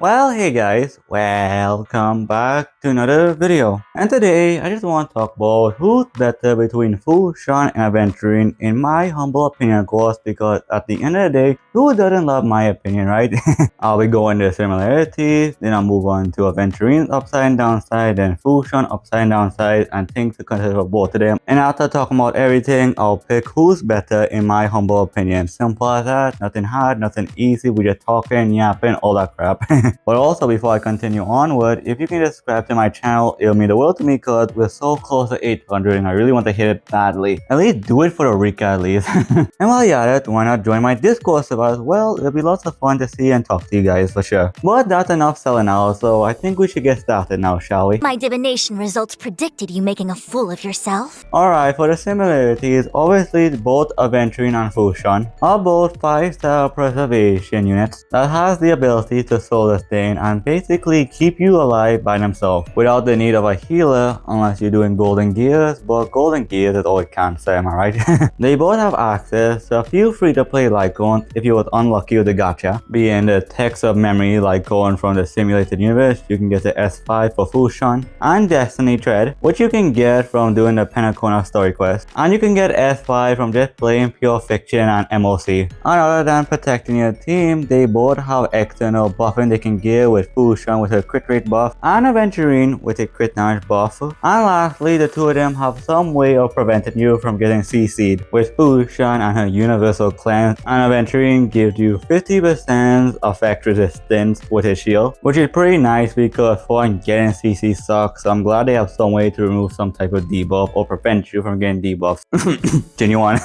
Well, hey guys, welcome back to another video. And today, I just want to talk about who's better between Xuan and Aventurine in my humble opinion, of course, because at the end of the day, who doesn't love my opinion, right? I'll be going to similarities, then I'll move on to Aventurine's upside and downside, then Xuan upside and downside, and things to consider for both of them. And after talking about everything, I'll pick who's better in my humble opinion. Simple as that, nothing hard, nothing easy, we just talking, yapping, all that crap. But also, before I continue onward, if you can just subscribe to my channel, it'll mean the world to me because we're so close to 800 and I really want to hit it badly. At least do it for the recap at least. And while you're at it, why not join my Discord server as well? It'll be lots of fun to see and talk to you guys for sure. But that's enough selling out, so I think we should get started now, shall we? My divination results predicted you making a fool of yourself. Alright, for the similarities, obviously both Aventurine and Xuan are both 5-star preservation units that has the ability to soul sustain and basically keep you alive by themselves without the need of a healer unless you're doing golden gears, but golden gears is all it can say, am I right? They both have access to a few free-to-play Lycons if you was unlucky with the gacha, being the text of memory Lycon from the simulated universe. You can get the S5 for Xuan and Destiny Thread, which you can get from doing the Penacona story quest, and you can get S5 from just playing pure fiction and MOC. And other than protecting your team, they both have external buffing they can get with Xuan with a crit rate buff and Aventurine with a crit damage buff. And lastly, the two of them have some way of preventing you from getting CC'd with Xuan and her universal cleanse, and Aventurine gives you 50% effect resistance with his shield, which is pretty nice because for getting CC sucks, so I'm glad they have some way to remove some type of debuff or prevent you from getting debuffs. Genuine.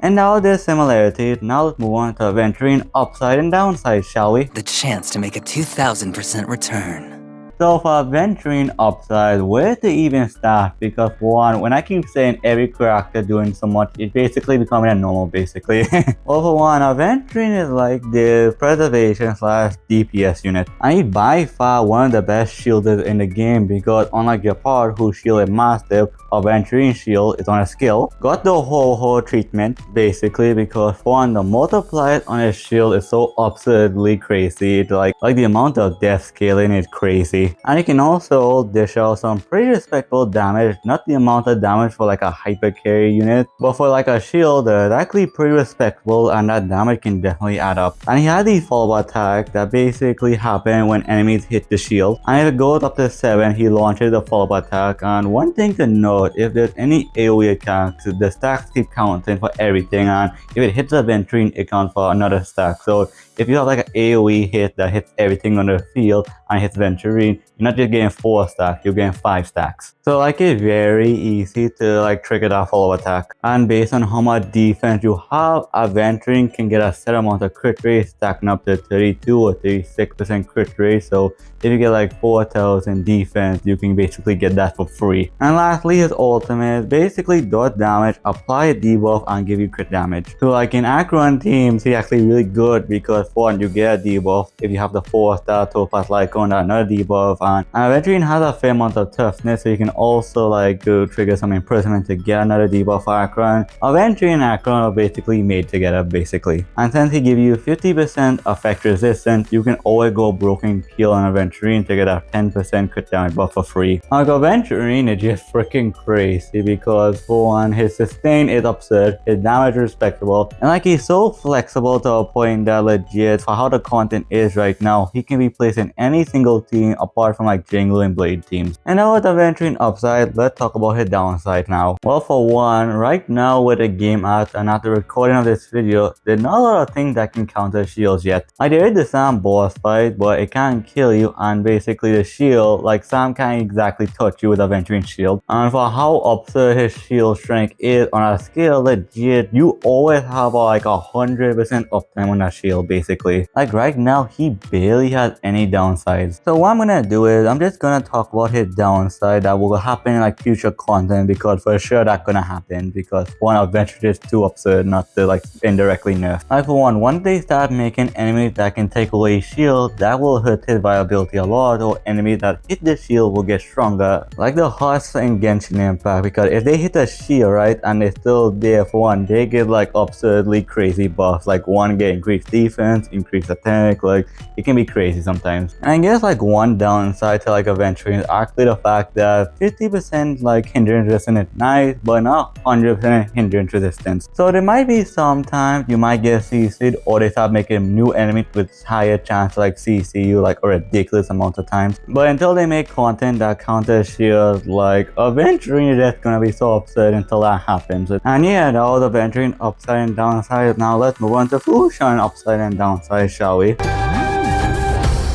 And now there's similarities. Now let's move on to Aventurine upside and downside, shall we? The chance to make a 2000% return. So for Aventurine upside, where's the even start? Because one, when I keep saying every character doing so much, it's basically becoming a normal basically. Well, for one, Aventurine is like the preservation slash DPS unit. And he's by far one of the best shielders in the game because unlike your part who shielded massive, Aventurine shield is on a skill. Got the whole treatment basically because for one, the multiplier on his shield is so absurdly crazy. It's like the amount of death scaling is crazy. And you can also dish out some pretty respectable damage, not the amount of damage for like a hyper carry unit, but for like a shield, it's actually pretty respectable and that damage can definitely add up. And he had these follow-up attacks that basically happen when enemies hit the shield. And if it goes up to 7, he launches the follow-up attack. And one thing to note, if there's any AoE attacks, the stacks keep counting for everything, and if it hits Aventurine, it counts for another stack. So if you have like an AoE hit that hits everything on the field and hits Aventurine, you're not just getting 4 stacks, you're getting 5 stacks. So like it's very easy to like trigger that follow attack. And based on how much defense you have, Aventurine can get a set amount of crit rate stacking up to 32 or 36% crit rate. So if you get like 4000 defense, you can basically get that for free. And lastly, his ultimate basically does damage, apply a debuff and give you crit damage. So like in Akron teams, he's actually really good because for one, you get a debuff if you have the 4-star Topaz Lycon, another debuff, and Aventurine has a fair amount of toughness, so you can also like trigger some imprisonment to get another debuff for Akron. Aventurine and Akron are basically made together basically. And since he gives you 50% effect resistance, you can always go broken peel on Aventurine to get a 10% crit damage buff for free. Like Aventurine is just freaking crazy because for one, his sustain is absurd, his damage is respectable, and like he's so flexible to a point that legit for how the content is right now, he can be placed in any single team apart from like Jingle and Blade teams. And now with Aventurine upside, let's talk about his downside now. Well, for one, right now with the game out and after recording of this video, there's not a lot of things that can counter shields yet. Like there is the Sam boss fight, but it can't kill you, and basically the shield, like Sam can't exactly touch you with Aventurine shield. And for how absurd his shield strength is on a scale, legit, you always have like 100% uptime on that shield basically. Like right now, he barely has any downsides. So what I'm gonna gonna do is I'm just gonna talk about his downside that will happen in like future content, because for sure that's gonna happen, because one, Aventurine is too absurd not to like indirectly nerf. Like for one, once they start making enemies that can take away shield, that will hurt his viability a lot, or enemies that hit the shield will get stronger. Like the Husk in Genshin Impact, because if they hit a shield, right, and they're still there, for one, they get like absurdly crazy buffs. Like one get increased defense, increased attack, like it can be crazy sometimes. And I guess like one downside to like Aventurine is actually the fact that 50% like hindrance resistance is nice, but not 100% hindrance resistance. So there might be sometimes you might get CC'd, or they start making new enemies with higher chance to like CC you like a ridiculous amount of times. But until they make content that counters shields, like Aventurine, that's gonna be so absurd until that happens. And yeah, that was Aventurine upside and downside. Now let's move on to Xuan upside and downside, shall we?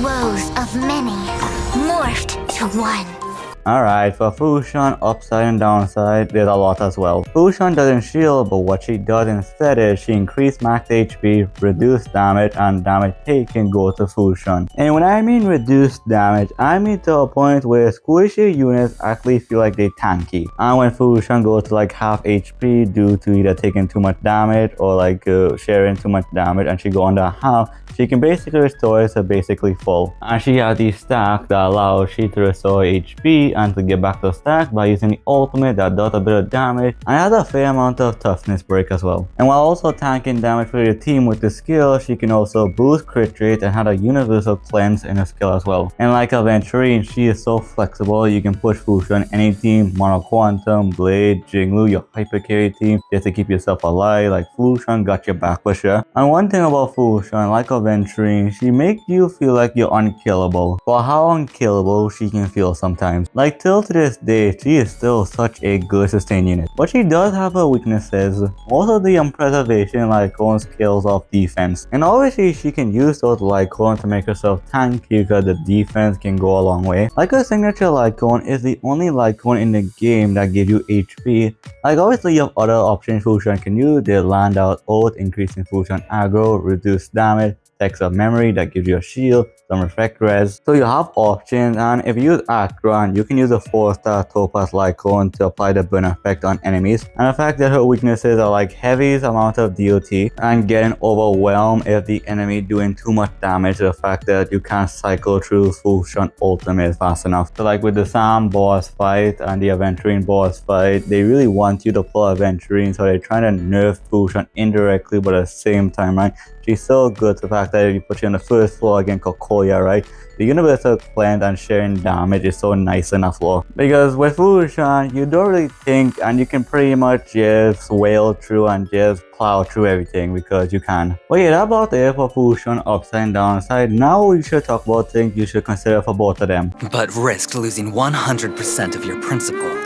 Woes of many morphed to one. Alright, for Xuan upside and downside, there's a lot as well. Xuan doesn't shield, but what she does instead is she increases max HP, reduced damage, and damage taken go to Xuan. And when I mean reduced damage, I mean to a point where squishy units actually feel like they tanky. And when Xuan goes to like half HP due to either taking too much damage or like sharing too much damage, and she go under half, she can basically restore it to basically full. And she has these stacks that allow she to restore HP and to get back to stack by using the ultimate that does a bit of damage and has a fair amount of toughness break as well. And while also tanking damage for your team with the skill, she can also boost crit rate and have a universal cleanse in her skill as well. And like Aventurine, she is so flexible, you can push Xuan on any team, Mono Quantum, Blade, Jinglu, your hyper carry team, just to keep yourself alive. Like Xuan got your back for sure. And one thing about Xuan, like Aventurine, she makes you feel like you're unkillable. But how unkillable she can feel sometimes. Like till to this day, she is still such a good sustain unit. But she does have her weaknesses. Also the preservation Lycone skills of defense. And obviously she can use those Lycone to make herself tanky, because the defense can go a long way. Like her signature Lycone is the only Lycone in the game that gives you HP. Like obviously you have other options Xuan can use. They land out oath, increasing Xuan aggro, reduce damage, text of memory that gives you a shield, some effect res. So you have options, and if you use Aventurine, you can use a 4-star Topaz Lycone to apply the burn effect on enemies. And the fact that her weaknesses are like heavy amount of DOT and getting overwhelmed if the enemy doing too much damage, to the fact that you can't cycle through Xuan ultimate fast enough. So like with the Sam boss fight and the Aventurine boss fight, they really want you to pull Aventurine, so they're trying to nerf Xuan indirectly, but at the same time, right? She's so good to the fact that if you put you on the first floor against Kokoya, right? The universal cleanse and sharing damage is so nice on the floor. Because with Xuan, you don't really think, and you can pretty much just wail through and just plow through everything because you can. But yeah, that's about it for Xuan upside and downside. Now we should talk about things you should consider for both of them. But risk losing 100% of your principal.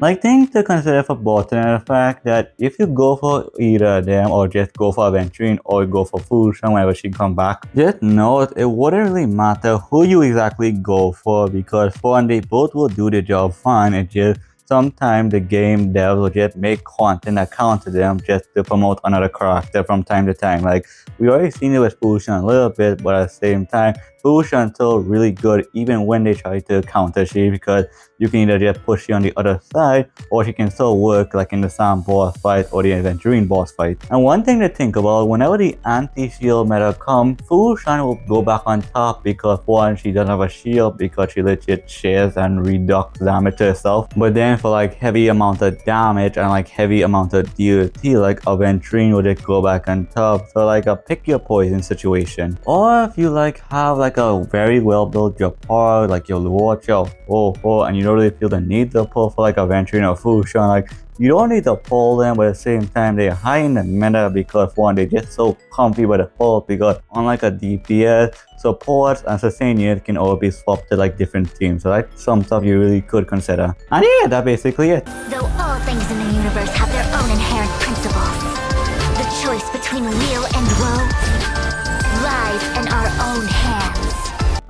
Like things to consider for both, and the fact that if you go for either of them, or just go for Aventurine or go for Xuan whenever she come back, just know it wouldn't really matter who you exactly go for, because for one, they both will do the job fine. It's just sometimes the game devs will just make content that counter them just to promote another character from time to time. Like we already seen it with Xuan a little bit, but at the same time, Xuan is still really good even when they try to counter she, because you can either just push she on the other side, or she can still work like in the Sam boss fight or the Aventurine boss fight. And one thing to think about, whenever the anti-shield meta comes, Xuan will go back on top, because one, she doesn't have a shield because she legit shares and reducts damage to herself. But then for like heavy amount of damage and like heavy amount of DOT, like Aventurine will just go back on top. So like a pick your poison situation. Or if you like have like a very well built your part, like your watch your and you don't really feel the need to pull for like Aventurine or Xuan, like you don't need to pull them, but at the same time they're high in the meta, because one, they're just so comfy by default, because unlike a DPS, supports and sustain unit can all be swapped to like different teams. So that's some stuff you really could consider. And yeah, that's basically it. Though all things in the universe have their own inherent principles, the choice between weal and woe lies in our own hands.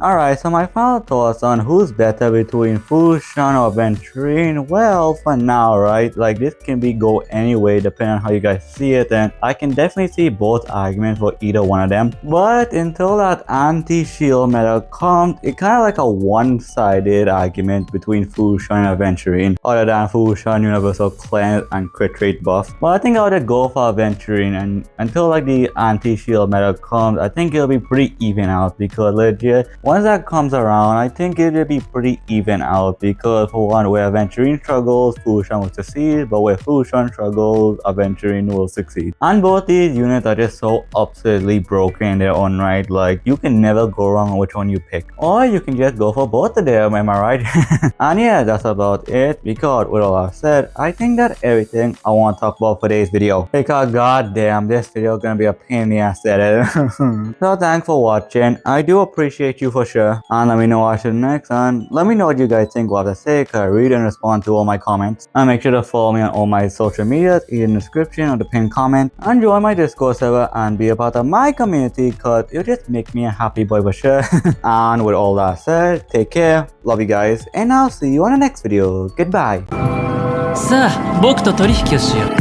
Alright, so my final thoughts on who's better between Xuan or Aventurine. Well, for now, right, like this can go any way depending on how you guys see it, and I can definitely see both arguments for either one of them. But until that anti-shield meta comes, it's kind of like a one-sided argument between Xuan and Aventurine, other than Xuan universal cleanse and crit rate buff. But I think I would go for Aventurine, and until like the anti-shield meta comes, I think it'll be pretty even out, because legit, once that comes around, I think it'll be pretty even out, because for one, where Aventurine struggles, Xuan will succeed, but where Xuan struggles, Aventurine will succeed. And both these units are just so absurdly broken in their own right, like you can never go wrong on which one you pick. Or you can just go for both of them, am I right? And yeah, that's about it, because with all I've said, I think that's everything I want to talk about for today's video. Because goddamn, this video is gonna be a pain in the ass to edit. So thanks for watching, I do appreciate you for sure, and let me know what I should next, and let me know what you guys think what I say, cause I read and respond to all my comments. And make sure to follow me on all my social medias in the description or the pinned comment, and join my Discord server and be a part of my community, cause it'll just make me a happy boy for sure. And with all that said, take care, love you guys, and I'll see you on the next video. Goodbye. さあ僕と取引をしよう。